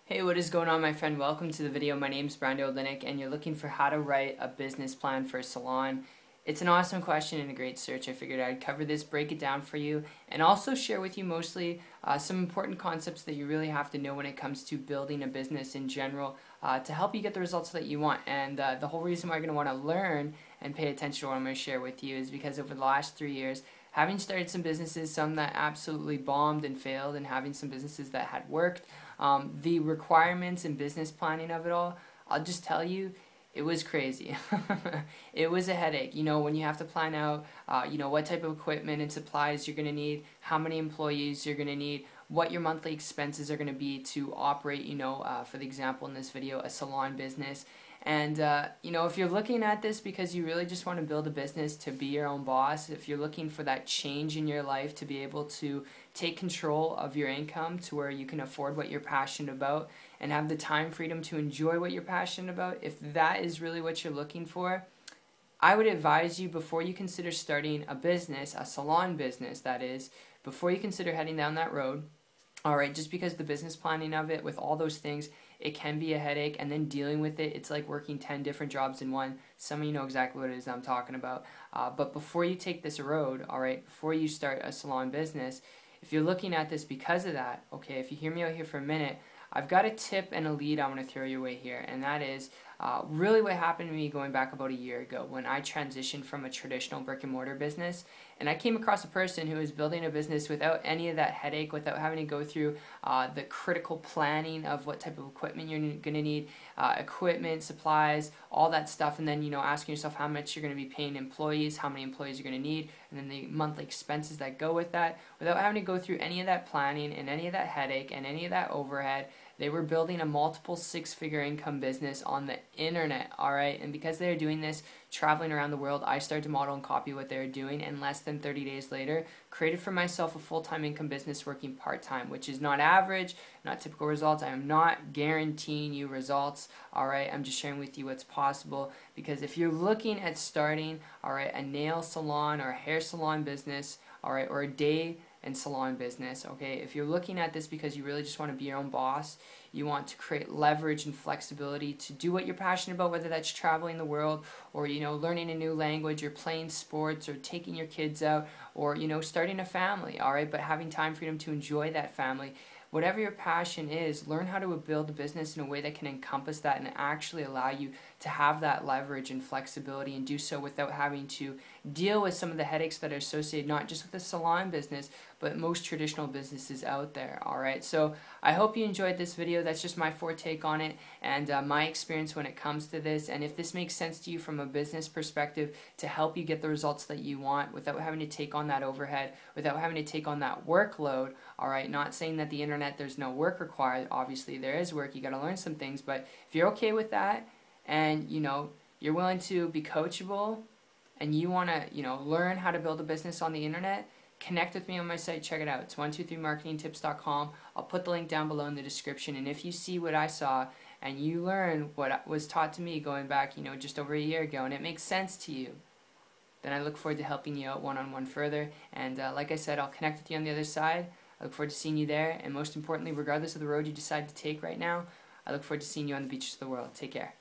Hey, what is going on, my friend? Welcome to the video. My name is Brando Linick, and you're looking for how to write a business plan for a salon. It's an awesome question and a great search. I figured I'd cover this, break it down for you, and also share with you mostly some important concepts that you really have to know when it comes to building a business in general to help you get the results that you want. And the whole reason why you're going to want to learn and pay attention to what I'm going to share with you is because over the last 3 years, having started some businesses, some that absolutely bombed and failed, and having some businesses that had worked, the requirements and business planning of it all, I'll just tell you, it was crazy. It was a headache, when you have to plan out, what type of equipment and supplies you're going to need, how many employees you're going to need, what your monthly expenses are going to be to operate, for the example in this video, a salon business. And, if you're looking at this because you really just want to build a business to be your own boss, if you're looking for that change in your life to be able to take control of your income to where you can afford what you're passionate about and have the time freedom to enjoy what you're passionate about, if that is really what you're looking for, I would advise you before you consider starting a business, a salon business that is, before you consider heading down that road, alright, just because the business planning of it with all those things, it can be a headache, and then dealing with it, it's like working 10 different jobs in one. Some of you know exactly what it is I'm talking about. But before you take this road, alright, before you start a salon business, if you're looking at this because of that, okay, if you hear me out here for a minute, I've got a tip and a lead I want to throw your way here, and that is really what happened to me going back about a year ago when I transitioned from a traditional brick and mortar business, and I came across a person who was building a business without any of that headache, without having to go through the critical planning of what type of equipment you're going to need, equipment, supplies, all that stuff, and then asking yourself how much you're going to be paying employees, how many employees you're going to need, and then the monthly expenses that go with that, without having to go through any of that planning and any of that headache and any of that overhead. They were building a multiple six-figure income business on the internet, alright? And because they were doing this, traveling around the world, I started to model and copy what they were doing, and less than 30 days later, created for myself a full-time income business working part-time, which is not average, not typical results. I am not guaranteeing you results, alright? I'm just sharing with you what's possible, because if you're looking at starting, alright, a nail salon or a hair salon business, alright, or a day and salon business, okay? If you're looking at this because you really just want to be your own boss, you want to create leverage and flexibility to do what you're passionate about, whether that's traveling the world or, learning a new language or playing sports or taking your kids out or, starting a family, all right? But having time freedom to enjoy that family. Whatever your passion is, learn how to build a business in a way that can encompass that and actually allow you to have that leverage and flexibility and do so without having to deal with some of the headaches that are associated not just with the salon business, but most traditional businesses out there, alright? So I hope you enjoyed this video. That's just my forte on it and my experience when it comes to this. And if this makes sense to you from a business perspective to help you get the results that you want without having to take on that overhead, without having to take on that workload, alright? Not saying that the internet there's no work required. Obviously there is work. You got to learn some things. But if you're okay with that and, you're willing to be coachable and you want to, learn how to build a business on the internet, connect with me on my site. Check it out. It's 123marketingtips.com. I'll put the link down below in the description. And if you see what I saw and you learn what was taught to me going back, just over a year ago, and it makes sense to you, then I look forward to helping you out one-on-one further. And like I said, I'll connect with you on the other side. I look forward to seeing you there, and most importantly, regardless of the road you decide to take right now, I look forward to seeing you on the beaches of the world. Take care.